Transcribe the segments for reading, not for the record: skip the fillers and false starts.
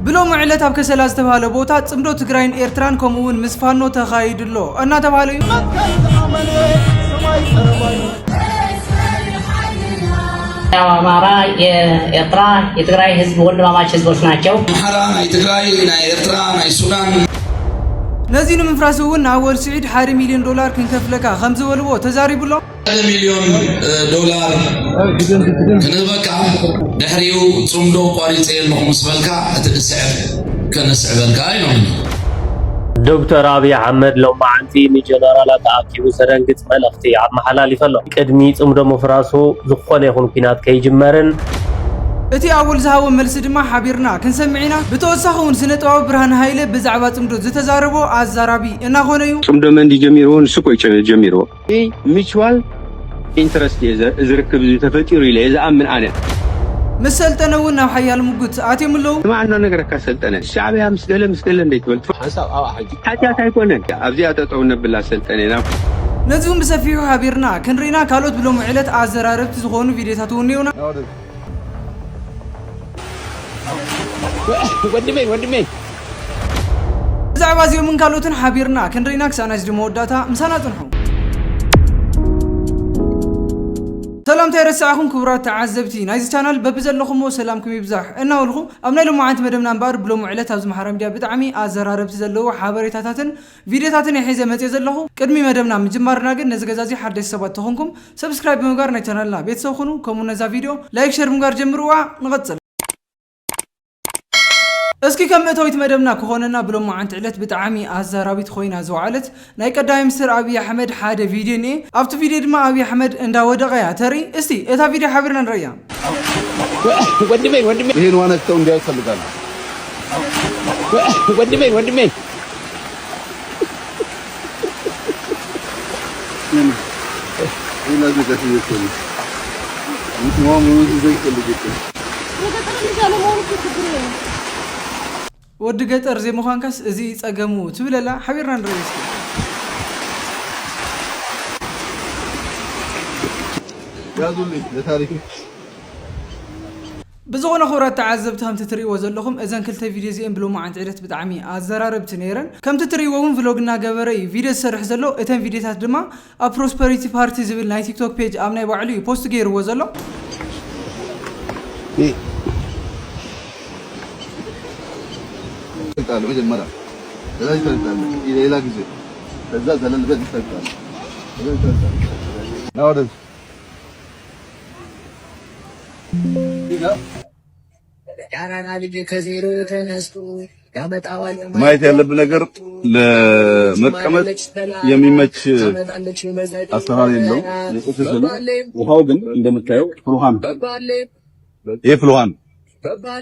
بلوم علت أبك سلاس تبهاله بوتا تمدو تقرين إيرتران كمون مسفانو تخايد اللو أنا تبهاله يا مارا إيرتران يتقرأي حزب ولد ما ماشي حزب وشناچو محرا يتقرأي نا إيرتران نا السودان نزينو من فراسوون أول سعيد حاري $1 مليون كنكفلكا 5 ولبو تزاري بلو $1 مليون كنبكا دحريو تصمدو قاريتين مخمسبلكا أتنسعر كنسعبلكا أينو دكتور أبي أحمد لو ما عندي جنرالات أكيد سرنجت ملختي عم حلالي فلو قدمي تصمدو مفراسو زخون يكون كينات كيجمرن أتي أول زهاو ملس دما حبيرنا كنسمعينا بتوسخون سنتو برهان هايله بزعبات صمدو زتزاربو عزرابي إنا غونيو صمدو من دي جميرون سكو يچنه جميرو اي ميچوال انترست يزركب تفطير الى اذا امن انا مسلطنونا حيال مغوت اتي ملو ما عندنا نغير كسلطنه الشعب يا مسدله انديت ولت حساب حاجه تايكونن ابزي اتطون بلا سلطنينا نزوم بسفيو حبيرنا كنرينا كالوت بلو معلت عزراربت زغونو فيديوهات ونيونا ودمي زعبازيو من كالوتن حبيرنا كنرينا كساناج دي موداتا مساناتنحو سلام تيرساكم كبرات تعذبتي نايز channel ببزلخمو سلامكم يبزح انا ولخو امنا لو معانت مدمنا انبار بلو معلت ابز محرم ديا بطعمي ازراربت زلو حبريتاتاتن فيديوهاتن يحيزه متي زلخو قدمي مدمنا مجمرنا ግን ነዝገዛዚ حدث ሰባት ተኾንኩም سبسكرايب بمغار ናይ ቻናልና ቤተሰብ ኹኑ ከምኡ ነዛ ቪዲዮ ላይክ ሼር በመጋር ጀምሩዋ ንቀጽል اسكي كم اتويت مدمنا كخوننا بلو معانت علت بطعمي ازرابيت خوينا زوعلت ناي قداي مستر ابي احمد حاده فيديو ني افت فيديو دما ابي احمد اندا ودقيا تري استي اتا فيديو حبرنا نريا ودمي ይሄን ዋነተው እንዳይፈልጋል ودمي إلا بك في يكون ما موجود زي كل جدًا ود ገጠር زي مخانكس ازي صقمو تبللا حبيرنا نريس يازولي لتاريخ بزغنا خورات تعذبتهم تتريو زلخم اذن كلتا فيديو زين بلو ما عند عيلت بطعمي ازراربت نيرن كم تتريوون فلوغنا غبري فيديو سرح زلو اتن فيديوات دما ا بروسبريتي بارتي زبل ناي تيك توك بيج امناي باعلو بوست غيرو زلو قال مجمرة لا يفرقان إلى إلى جزء فزاد على البيت يفرقان نورد ما يتعلم بنجر لمكمل يميمش أسرار اللو وهو جن عندما تلاقيه فلوهان إيه فلوهان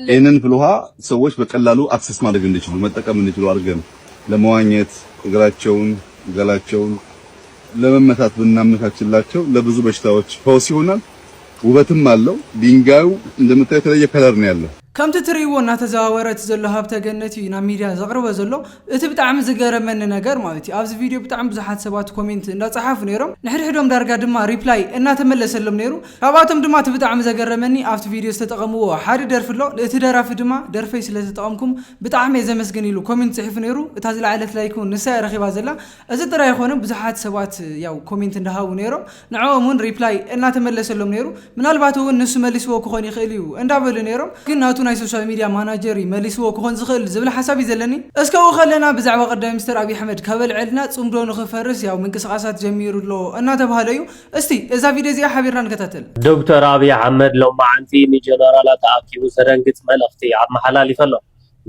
إنن فلوها سويش بقلالو أكسس ما لقين نشلو متأكد نشلو أرجع لموانيت غلاتشون لما مثات بالنامك هتشلاتشو لبزو بشتاوش فوسيونا وبتم مالو دينجاو عندما تلاقيه كلارني الله كم تتريونا تزاورت زلو هابتا جنتي نا ميديا زغربه زلو اتي بتعم زغرمن نجر مالتي ابز فيديو بتعم بزحات سبات كومنت እንዳጻحف نيرم نحدحدوم دارغا دما ريبلاي እና ተመለሰለም ነይሩ አባቶም ድማ ተብጣም ዘገረመኒ አፍት ቪዲዮ ተጠቀምዎ ሓደ ደርፍሎ እቲ ደራፍ ድማ ደርፈይ ስለተጠቀምኩም በጣም የዘመስግን ይሉ ኮሜንት ጽሕፍ ነይሩ እታ ዝለዓለት ላይኩን ንሳ ረኺባ ዘላ እዚ ጥራይ ኾነ ብዙሓት ሰባት ያው ኮሜንት እንዳሃው ነይሮም ንዓኦምን ሪፕላይ እና ተመለሰለም ነይሩ ምናልባት ወን ንሱ መልስዎ ክኾን ይኽእል እዩ እንዳበሉ ነይሮም ግን ናቱ ናይ ሶሻል ሚዲያ ማናጀር መልስዎ ክኾን ዝኽእል ዝብል ሓሳብ ይዘለኒ እስከው ኸለና ብዛዕባ ቀዳይ ሚኒስትር አብይ አሕመድ ከበልዕልና ጽምዶ ንኽፈርስ ያው ምንቅስቃሳት ጀሚሩሎ እና ተባሃለዩ እስቲ እዛ ቪዲዮ እዚ ሓቢርና ንከታተል دكتور أبي أحمد لو ما عندي جنرالات أكيد سرنجت ملختي عم حلالي فلو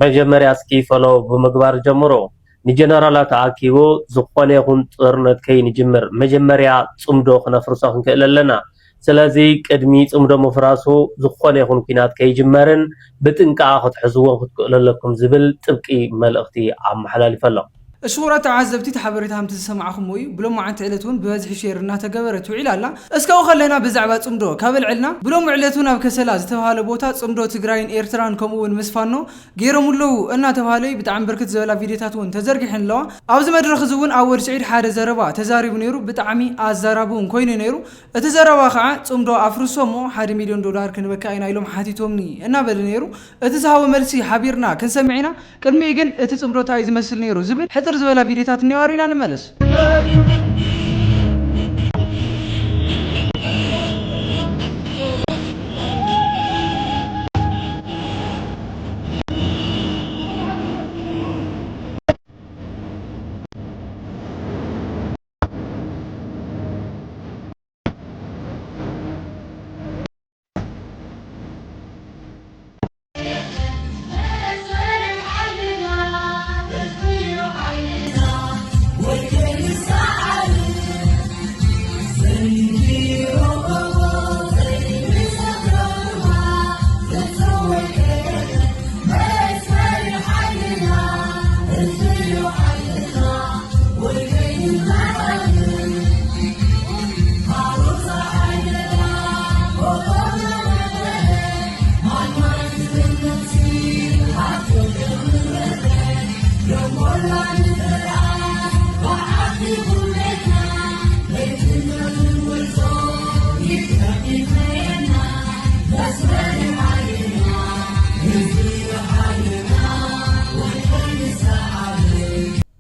مجمري أسكي فلو بمقبار جمرو جنرالات أكيد زقوني يكون طرنت كي نجمر مجمري صمدو خنفرسو خنكللنا سلازي قدمي صمدو مفراسو زقوني يكون كينات كي جمرن بتنقا خد حزوه خد لكم زبل تبقي ملختي عم حلالي فلو الشغرات تعذبتي تحبرتها متسمعكم وي بلوم معنت علتون بوزح شيرنا تجبرت وعلالا اسكو خلينا بزعبات صمدو كابل علنا بلوم علتونا بكسلا زتبهاله بوتا صمدو تግራይን ኤርትራን ከምኡውን ምስፋኖ ገይሮሙለው እና ተባሃለይ بتعم بركت زبلا فيديوهاتون تزرغحن لوا ابز مدرخ زون اول سعيد حاده زربا تزاريب نيرو بتعمي ازرابون كوين نيرو اتزربا خا صمدو افرسومو 1 مليون دولار كنبكاينا يلوم حاتيتومني እና بل نيرو اتزاو مرسي حبيرنا كنسمعنا قدمي ግን እቲ صمدو تاي زمسل نيرو زبل حتر زبلا فيديوهات نيوارينا نملس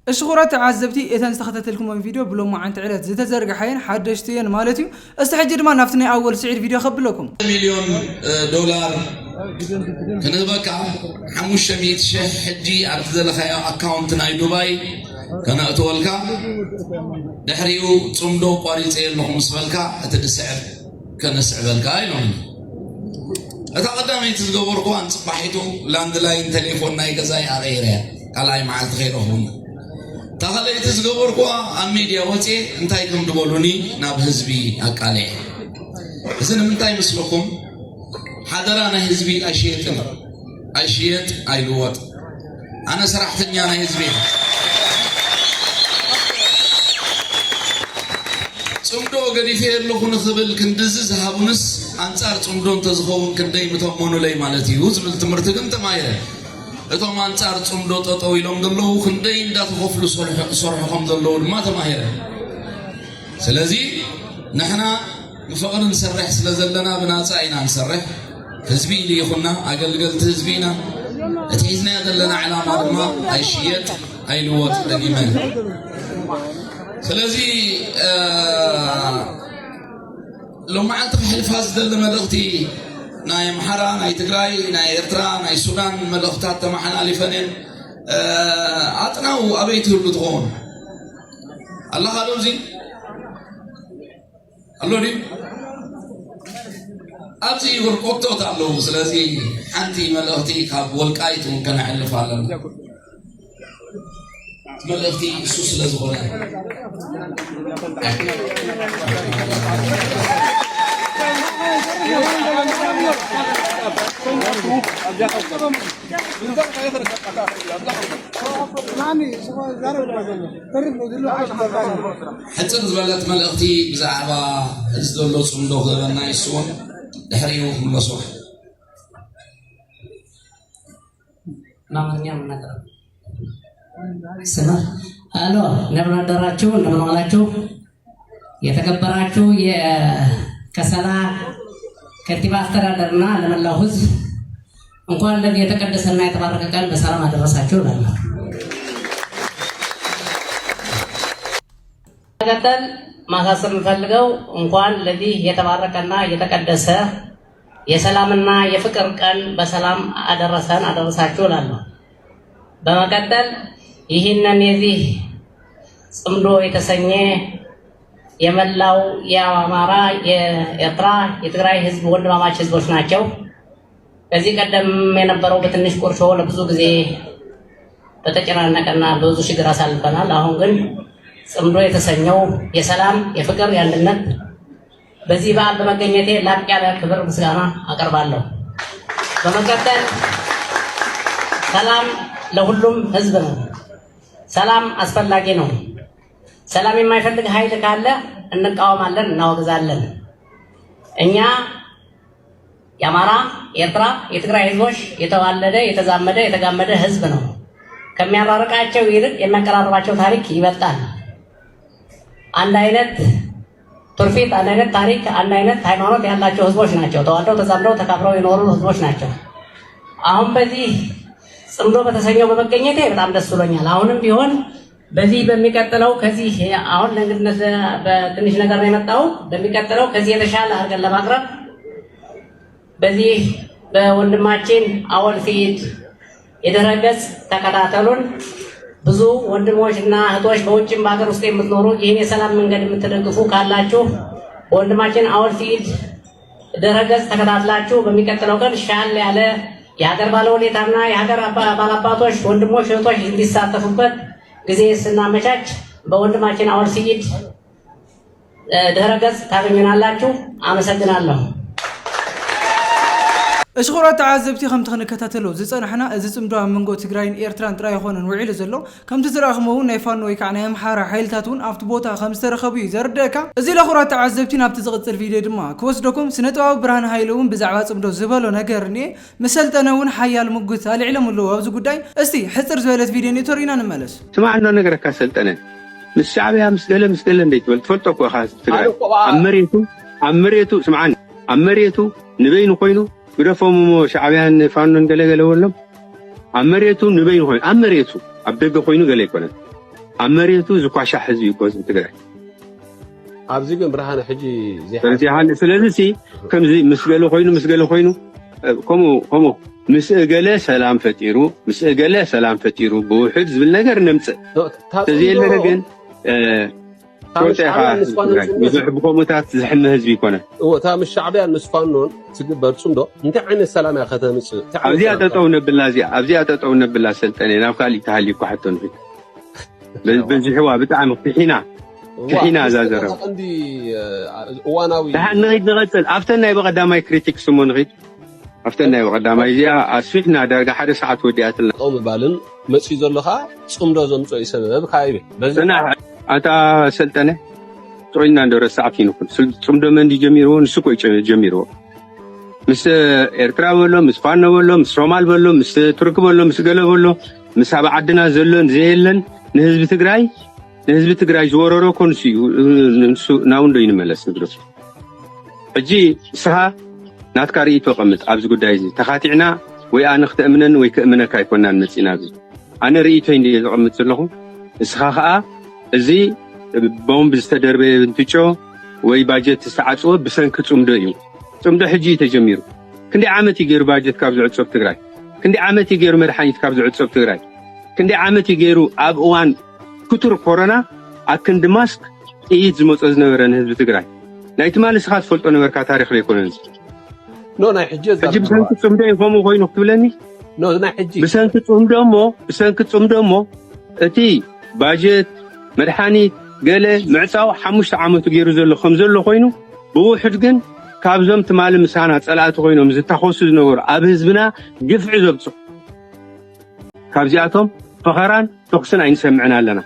الشغرات تعذبتي اذا استخدمت لكم فيديو بلو ما عن تعلت زتزرق حين حدشتين مالتي استحجر ما نفتني اول سعر فيديو خبلكم مليون دولار كنبقى 500 شيخ حجي عبد خيا اكاونت ناي دبي كان اتولكا دحريو صمدو قاريصيل لكم سبلكا اتدسعر كنسعبلكا اينون اتقدمي تزغوركو ان صباحيتو لاند لاين تليفون ناي غزاي عليريا قلاي معلت خيرهم تخليت تزغوركو ام ميديا وتي انتاي كم دبولوني ناب حزبي اقالي اذن منتاي مسلكم حضرانا حزبي اشيت ايلوت انا صراحتني انا حزبي صمدو غدي فير لكم خبل كندز زهابونس انصار صمدون تزخون كندي متمونو لي مالتي وزبل تمرت كن تمايره اتوم انصار صمدو تطو يلوم دلو كندي انداتخفلو صرحكم دلو ما تمايره سلازي نحنا مفقر نسرح سلازلنا بناصاينا نسرح حزبي لي يخنا اقلقلت حزبينا اتعيزنا يدلنا علامه ما ايشيت ايلوت دقيمان سلازي لو ما عاد تفحل فاز دل ملغتي ناي محرا ناي تግራይ ناي ኤርትራ ناي ሱዳን ملغتات تمحنا لفنن اطناو ابيت ሁሉ تكون الله قالوا زين الله دي ابتي ورقوتو تعلو سلازي انتي ملغتي كاب ولقايتو كان علفالن ملغتي سوس لزغنا حتى زبالات ملغتي بزعبا ازدلو صمدو خبرنا يسون دحريو ملصوح namanya menata Senang. Halo, እንደምን አደራችሁ እንደምን ዋላችሁ የተከበራችሁ የከሰላ ከንቲባ አስተዳደርና ለመላው ሕዝብ እንኳን ለዚህ የተቀደሰና የተባረከ ቀን በሰላም አደረሳችሁ እላለሁ። ተከተል ማሳሰብ የምፈልገው እንኳን ለዚህ የተባረከና የተቀደሰ የሰላምና የፍቅር ቀን በሰላም አደረሳችሁ እላለሁ። በመቀጠል ይህንን የዚህ ጽምዶ የተሰኘ የመላው የአማራ የኤርትራ የትግራይ ህዝብ ወንድማማች ህዝቦች ናቸው። ከዚህ ቀደም የነበረው በትንሽ ቁርሾ ለብዙ ጊዜ በተጨናነቀና ብዙ ችግር አሳልፈናል። አሁን ግን ጽምዶ የተሰኘው የሰላም የፍቅር የአንድነት በዚህ በዓል በመገኘቴ ላቅ ያለ ክብር ምስጋና አቀርባለሁ። በመቀጠል ሰላም ለሁሉም ህዝብ ነው። ሰላም አስፈላጊ ነው። ሰላም የማይፈልግ ኃይል ካለ እንቃወማለን፣ እናወግዛለን። እኛ የአማራ፣ የኤርትራ፣ የትግራይ ህዝቦች የተዋለደ የተዛመደ የተጋመደ ህዝብ ነው። ከሚያራርቃቸው ይልቅ የሚያቀራርባቸው ታሪክ ይበልጣል። አንድ አይነት ትውፊት፣ አንድ አይነት ታሪክ፣ አንድ አይነት ሃይማኖት ያላቸው ህዝቦች ናቸው። ተዋልደው ተዛምደው ተካብረው የኖሩ ህዝቦች ናቸው። አሁን በዚህ ጽምዶ በተሰኘው በመገኘቴ በጣም ደስ ብሎኛል። አሁንም ቢሆን በዚህ በሚቀጥለው ከዚህ አሁን ለእንግድነት በትንሽ ነገር ነው የመጣው። በሚቀጥለው ከዚህ የተሻለ አድርገን ለማቅረብ በዚህ በወንድማችን አወል ሰይድ የድረ ገጽ ተከታተሉን። ብዙ ወንድሞችና እህቶች በውጭም በሀገር ውስጥ የምትኖሩ ይህን የሰላም መንገድ የምትደግፉ ካላችሁ በወንድማችን አወል ሰይድ ድረ ገጽ ተከታትላችሁ በሚቀጥለው ቀን ሻል ያለ የሀገር ባለውለታና የሀገር ባላባቶች ወንድሞች እህቶች እንዲሳተፉበት ጊዜ ስናመቻች በወንድማችን አወል ሰይድ ድረ ገጽ ታገኙናላችሁ። አመሰግናለሁ። እሽኹራት ተዓዘብቲ ከምቲ ክንከታተሎ ዝፀናሕና እዚ ፅምዶ ኣብ መንጎ ትግራይን ኤርትራን ጥራይ ይኮነን ውዒሉ ዘሎ ከምቲ ዝረኣኽሞ እውን ናይ ፋኖ ወይ ከዓ ናይ ኣምሓራ ሓይልታት እውን ኣብቲ ቦታ ከም ዝተረኸቡ እዩ ዘርድአካ። እዚ ለኹራት ተዓዘብቲ ናብቲ ዝቕፅል ቪድዮ ድማ ክወስደኩም ስነ ጥበብ ብርሃን ሃይለ እውን ብዛዕባ ፅምዶ ዝበሎ ነገር እኒአ መሰልጠነ እውን ሓያል ሙግት ኣልዒሎም ኣለዎ ኣብዚ ጉዳይ። እስቲ ሕፅር ዝበለት ቪድዮ ኔቶሪና ንመለስ። ስማዕና ነገረካ ሰልጠነ ምስ ሻዕብያ ምስ ገለ እንዴት ትበል ትፈልጦ እኮ ኢኻ ትግራይ ኣብ መሬቱ ስምዓኒ ኣብ መሬቱ ንበይኑ ኮይኑ ግደፎም ሻዕብያን ፋኖን ገለገለ ወሎም ኣብ መሬቱ ንበይኑ ኮይኑ ኣብ መሬቱ ኣብ ደገ ኮይኑ ገለ ይኮነን ኣብ መሬቱ ዝኳሻ ህዝቢ ይኮዝ ትግራይ ኣብዚ ግን ብርሃነ ሕጂ ስለዚ ከምዚ ምስ ገለ ኮይኑ ከምኡ ምስ ገለ ሰላም ፈጢሩ ብውሕድ ዝብል ነገር ነምፅእ ተዘየለረ ግን ብዙሕ ብከምኡታት ዝሕመ ህዝቢ ይኮነ እታ ምስ ሻዕብያን ምስ ፋኖን ትግበር ፅምዶ እንታይ ዓይነት ሰላም እያ ከተምፅእ? ኣብዚኣ ጠጠው ነብላ ሰልጠነ ናብ ካሊእ ተሃሊኩ ሓቶ ንፊት በዚሕዋ ብጣዕሚ ክሒና እዛ ዘረባ ቀንዲ እዋናዊ ንኸይድ ንቐፅል ኣብተን ናይ በቐዳማይ ክሪቲክስ እሞ ንኸይድ ኣብተን ናይ በቐዳማይ እዚኣ ኣስፊሕና ዳርጋ ሓደ ሰዓት ወዲኣትልና ጠው ምባልን መፅኡ ዘለካ ፅምዶ ዘምፅኦ ይሰበብ ካይበ ኣታ ሰልጠነ ጥዑይና እንደረ ሰዓት ይንኩን ፅምዶ መንዲ ጀሚርዎ ንሱ ኮይ ጀሚርዎ ምስ ኤርትራ በሎ ምስ ፋኖ በሎ ምስ ሶማል በሎ ምስ ቱርክ በሎ ምስ ገለ በሎ ምስ ኣብ ዓድና ዘሎን ዘየለን ንህዝቢ ትግራይ ዝወረሮ ኮንሱ ንሱ ናውንዶ ይንመለስ ንግዶ ሕጂ ስኻ ናትካ ርእይቶ ቀምጥ ኣብዚ ጉዳይ እዚ ተኻቲዕና ወይ ኣነ ክትእምነን ወይ ክእምነካ ኣይኮናን መፂና እዚ ኣነ ርእይቶ እንደ ዝቐምጥ ዘለኹ እስኻ ከዓ እዚ ቦምብ ዝተደርበየ እንትጮ ወይ ባጀት ዝተዓፅወ ብሰንኪ ፅምዶ እዩ። ፅምዶ ሕጂ ተጀሚሩ ክንደይ ዓመት እዩ ገይሩ ባጀት ካብ ዝዕፀብ ትግራይ? ክንደይ ዓመት እዩ ገይሩ መድሓኒት ካብ ዝዕፀብ ትግራይ? ክንደይ ዓመት እዩ ገይሩ ኣብ እዋን ክቱር ኮሮና ኣብ ክንዲ ማስክ ጥይት ዝመፆ ዝነበረ ንህዝቢ ትግራይ? ናይቲ ማል ስኻ ትፈልጦ ነበርካ ታሪክ ዘይኮነን ናይ ሕጂ ብሰንኪ ፅምዶ እዩ ከምኡ ኮይኑ ክትብለኒ ናይ ሕጂ ብሰንኪ ፅምዶ እሞ እቲ ባጀት መድሓኒት ገለ ምዕፃው 5 ዓመቱ ገይሩ ዘሎ ከም ዘሎ ኮይኑ ብውሕድ ግን ካብዞም ትማሊ ምሳና ፀላእቲ ኮይኖም ዝተኸሱ ዝነበሩ ኣብ ህዝብና ግፍዒ ዘብፅሑ ካብዚኣቶም ፈኸራን ተኽስን ኣይንሰምዕን ኣለና።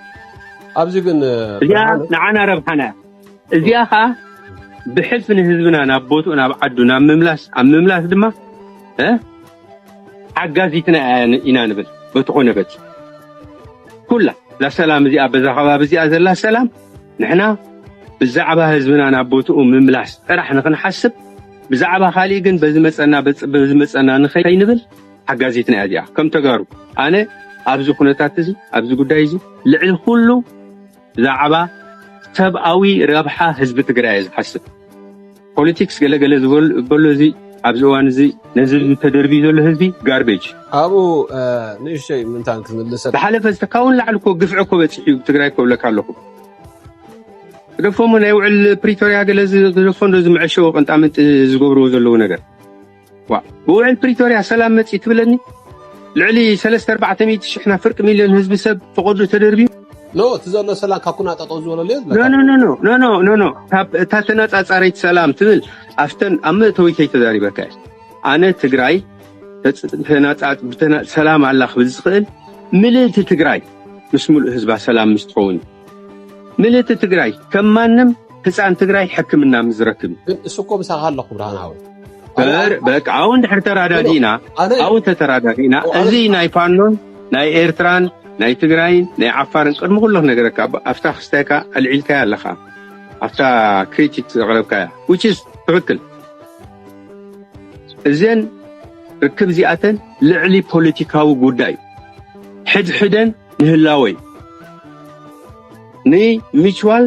ኣብዚ ግን እዚኣ ንዓና ረብሓና እዚኣ ከዓ ብሕልፊ ንህዝብና ናብ ቦትኡ ናብ ዓዱ ናብ ምምላስ ድማ ሓጋዚትና ኢና ንብል በትኾነ በት ኩላ ለሰላም እዚኣ በዛ ከባቢ እዚኣ ዘላ ሰላም ንሕና ብዛዕባ ህዝብና ናብ ቦትኡ ምምላስ ጥራሕ ንኽንሓስብ ብዛዕባ ካሊእ ግን በዚ መፀና ንኸይንብል ሓጋዚትና እያ እዚኣ ከም ተጋሩ ኣነ ኣብዚ ኩነታት እዚ ኣብዚ ጉዳይ እዚ ልዕሊ ኩሉ ብዛዕባ ሰብኣዊ ረብሓ ህዝቢ ትግራይ እየ ዝሓስብ ፖለቲክስ ገለገለ ዝበሎ እዚ ኣብዚ እዋን እዚ ነዚ ተደርቢ ዘሎ ህዝቢ ጋርቤጅ ኣብኡ ንእሽተይ ምንታን ክንልሰ ብሓለፈ ዝተካውን ላዕሊ እኮ ግፍዒ እኮ በፂሑ ትግራይ ክብለካ ኣለኹ ደፎም ናይ ውዕል ፕሪቶሪያ ገለ ዝደፎም ዝምዕሸው ቅንጣምንጢ ዝገብርዎ ዘለዉ ነገር ብውዕል ፕሪቶሪያ ሰላም መፂ ትብለኒ ልዕሊ 3-400,000 ፍርቂ ሚልዮን ህዝቢ ሰብ ፍቅዱ ተደርቢዩ እቲ ዘሎ ሰላም ካብ ኩና ጠጠው ዝበለሉ ኖ እታ ተነፃፃሪት ሰላም ትብል ኣፍተን ኣብ መእተዊተይ ተዛሪበካ ኣነ ትግራይ ሰላም ኣላ ክብል ዝኽእል ምልእቲ ትግራይ مسمول حزب سلام مستخون ملت تግራይ كمانم ህፃን ትግራይ ሕክምና ምዝረክብ ግን እሱኮ ምሳኻለኹ ብርሃናዊ በቃ አሁን ድሕር ተራዳዲና አሁን ተራዳዲና እዚ ናይ ፋኖን ናይ ኤርትራን ናይ ትግራይን ናይ ዓፋርን ቅድሚ ኩሉ ነገረካ ኣፍታ ክስታይካ ኣልዒልካ ኣለኻ ኣፍታ ክሪቲክ ዘቕረብካ which is ትክክል እዘን ርክብ ዚኣተን ልዕሊ ፖለቲካዊ ጉዳይ ሕድሕደን ንህላወይ ኒ ሚቹዋል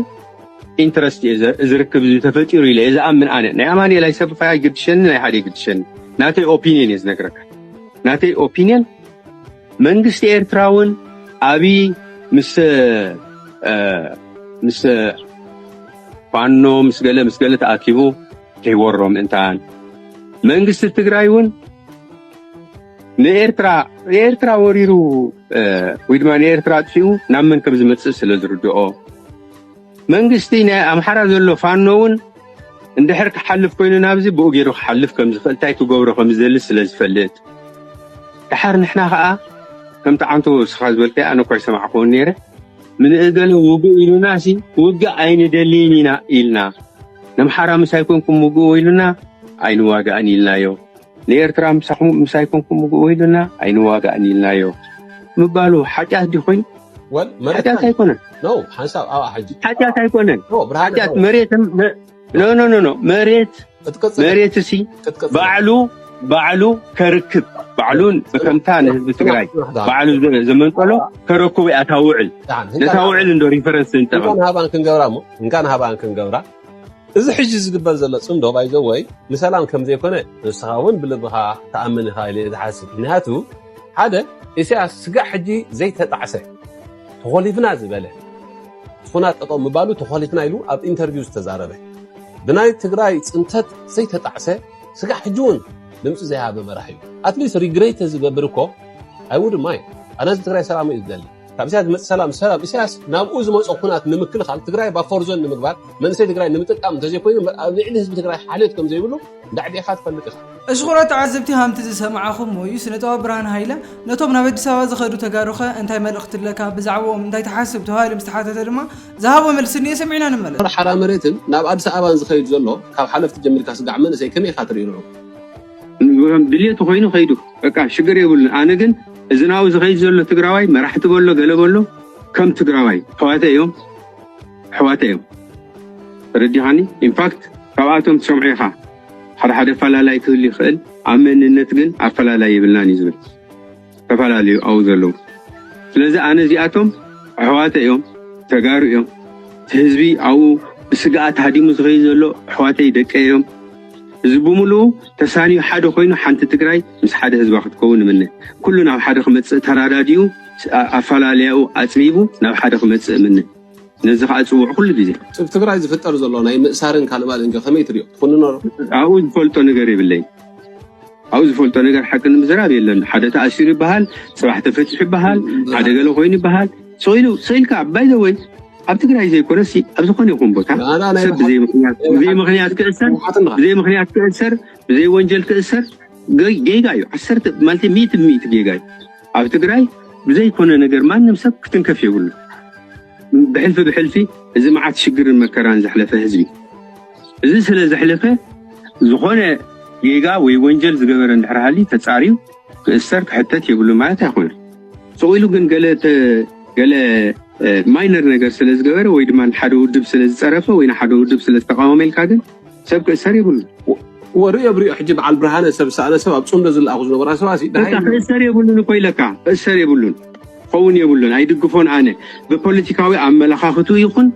ኢንትረስት ዝርክብ ተፈጢሩ ኢለ ዝኣምን ኣነ ናይ ኣማንኤል ኣይሰብፋያ ይግድሸኒ ናይ ሓደ ይግድሸኒ ናተይ ኦፒንየን እዩ ዝነግረካ ናተይ ኦፒንየን መንግስቲ ኤርትራውን ኣብይ ምስ ፋኖ ምስ ገለ ተኣኪቡ ከይወሮም እንታን መንግስቲ ትግራይ እውን ንኤርትራ ወሪሩ ወይ ድማ ንኤርትራ ጥፊኡ ናብ መን ከም ዝመፅእ ስለ ዝርድኦ መንግስቲ ናይ ኣምሓራ ዘሎ ፋኖ እውን እንድሕር ክሓልፍ ኮይኑ ናብዚ ብኡ ገይሩ ክሓልፍ ከም ዝኽእል እንታይ ክገብሮ ከም ዝደሊ ስለ ዝፈልጥ ድሓር ንሕና ከዓ ከምቲ ዓንቶ ስኻ ዝበልከ ኣነ እኳ ይሰማዕኩን ነይረ ምንእገለ ውግእ ኢሉና ሲ ውግእ ኣይንደሊን ኢና ኢልና ነምሓራ ምስ ኣይኮንኩም ውግእ ኢሉና ኣይንዋጋእን ኢልናዮ ንኤርትራ ምስ ኣይኮንኩም ውግእ ኢሉና ኣይንዋጋእን ኢልናዮ ምባሉ ሓጢኣት ዲ ኮይኑ ሓጢኣት ኣይኮነን ነው ሓንሳብ ኣብ ሓጂ ሓጢኣት ኣይኮነን ሓጢኣት መሬት ኖ መሬት ሲ ባዕሉ ከርክብ ባዕሉን በከምታ ንህዝቢ ትግራይ ባዕሉ ዘመንጠሎ ከረክቡ ኣታውዕል ነታውዕል እንዶ ሪፈረንስ እንጠቐም እንካን ሃባን ክንገብራ እዚ ሕጂ ዝግበር ዘሎ ፅምዶ ባይዞ ወይ ንሰላም ከም ዘይኮነ ንስኻ እውን ብልብኻ ተኣምን ኢኻ ኢለ ዝሓስብ ምክንያቱ ሓደ ኢሳያስ ስጋዕ ሕጂ ዘይተጣዕሰ ተኾሊፍና ዝበለ ዝኾና ጠጠው ምባሉ ተኾሊፍና ኢሉ ኣብ ኢንተርቪው ዝተዛረበ ብናይ ትግራይ ፅንተት ዘይተጣዕሰ ስጋዕ ሕጂ እውን ድምፂ ዘይሃበ መራሒ እዩ ኣትሊስት ሪግሬት ዝገብር እኮ ኣይውድ ማይ ኣነ ትግራይ ሰላም እዩ ዝደሊ ካብ ኢሳያስ ዝመፅእ ሰላም ኢሳያስ ናብኡ ዝመፆ ኩናት ንምክልኻል ትግራይ ባፎርዞን ንምግባር መንእሰይ ትግራይ ንምጥቃም እንተዘይኮይኑ ኣብ ልዕሊ ህዝቢ ትግራይ ሓልዮት ከም ዘይብሉ ዳዕዲ ኢኻ ትፈልጥ ኢኻ እሽኹራት ተዓዘብቲ ሃምቲ ዝሰማዓኹም ሞዩ ስነጥበብ ብርሃን ሃይለ ነቶም ናብ ኣዲስ ኣበባ ዝኸዱ ተጋሩኸ እንታይ መልእኽቲ ኣለካ ብዛዕባኦም እንታይ ተሓስብ ተባሂሉ ምስ ተሓተተ ድማ ዝሃቦ መልሲ እኒአ ሰሚዕና ንመለስ ሓራ መሬትን ናብ ኣዲስ ኣበባን ዝኸይድ ዘሎ ካብ ሓለፍቲ ጀሚርካ ስጋዕ መንእሰይ ከመይ ኢኻ ትሪእዩ ድልየቱ ኮይኑ ኸይዱ በቃ ሽግር የብሉን ኣነ ግን እዚ ናብኡ ዝኸይድ ዘሎ ትግራዋይ መራሕቲ በሎ ገለ በሎ ከም ትግራዋይ ሕዋተ እዮም ተረዲኻኒ ኢንፋክት ካብኣቶም ትሰምዑ ኢኻ ሓደ ፈላላይ ክህሉ ይኽእል ኣብ መንነት ግን ኣፈላላይ ይብልናን እዩ ዝብል ተፈላለዩ ኣብኡ ዘለዉ ስለዚ ኣነ እዚኣቶም ኣሕዋተ እዮም ተጋሩ እዮም እቲ ህዝቢ ኣብኡ ብስግኣት ሃዲሙ ዝኸይድ ዘሎ ኣሕዋተይ ደቀ እዮም እዚ ብምሉኡ ተሳኒዩ ሓደ ኮይኑ ሓንቲ ትግራይ ምስ ሓደ ህዝባ ክትከውን ምነ ኩሉ ናብ ሓደ ክመፅእ ተራዳዲኡ ኣፈላልያኡ ኣፅቢቡ ናብ ሓደ ክመፅእ ምነ ነዚ ከዓ ፅውዕ ኩሉ ግዜ ትግራይ ዝፍጠር ዘሎ ናይ ምእሳርን ካልባልን ከመይ ትሪኦ ትኩንኖሮ ኣብኡ ዝፈልጦ ነገር የብለይ ኣብኡ ዝፈልጦ ነገር ሓቂ ንምዝራብ የለን ሓደ ተኣሲሩ ይበሃል ፅባሕ ተፈፂሑ ይበሃል ሓደ ገለ ኮይኑ ይበሃል ስኢልካ ባይ ዘ ወይ ኣብ ትግራይ ዘይኮነሲ ኣብ ዝኾነ ይኹን ቦታ ሰብ ብዘይ ምክንያት ክእሰር ብዘይ ወንጀል ክእሰር ጌጋ እዩ 10 ማለት 100 ጌጋ እዩ ኣብ ትግራይ ብዘይኮነ ነገር ማንም ሰብ ክትንከፍ የብሉ ብሕልፊ እዚ መዓት ሽግርን መከራን ዘሕለፈ ህዝቢ እዚ ስለ ዘሕለፈ ዝኾነ ጌጋ ወይ ወንጀል ዝገበረ እንድሕር ሃሊ ተፃሪዩ ክእሰር ክሕተት የብሉ ማለት ኣይኮነ ሰኢሉ ግን ገለ ማይነር ነገር ስለ ዝገበረ ወይ ድማ ሓደ ውድብ ስለ ዝፀረፈ ወይ ሓደ ውድብ ስለ ዝተቃወመ ኢልካ ግን ሰብ ክእሰር የብሉ ወሪኦ ሕጂ በዓል ብርሃነ ሰብ ሳእነ ሰብ ኣብ ፅምዶ ዝለኣኹ ዝነበራ ሰባሲ ክእሰር የብሉን እኮ ኢለካ ክእሰር የብሉን ኸውን የብሉን ኣይድግፎን ኣነ ብፖለቲካዊ ኣመለኻኽቱ ይኹን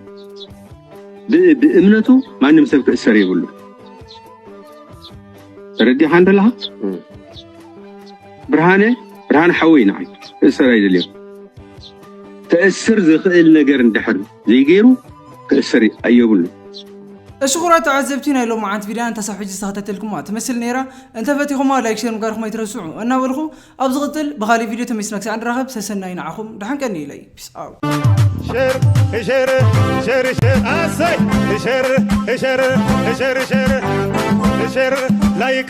ብእምነቱ ማንም ሰብ ክእሰር የብሉ ተረዲኻ እንደለኻ ብርሃነ ሓወይ ንዓይ ክእሰር ኣይደልዮም ተእስር ዝኽእል ነገር እንድሕር ዘይገይሩ ክእሰር ኣየብሉ እሽኹራት ተዓዘብቲ ናይ ሎም መዓልቲ ቪድዮ እንተሳብ ሕጂ ዝተኸታተልኩማ ትመስል ነይራ እንተፈቲኹማ ላይክ ሼር ምግባርኩም ኣይትረስዑ እናበልኹ ኣብ ዝቕፅል ብኻሊእ ቪድዮ ተመሲና ክሳዕ ንራኸብ ሰሰናይ ንዓኹም ድሓንቀኒ ኢለይ ፒስ ኣውት ሼር ላይክ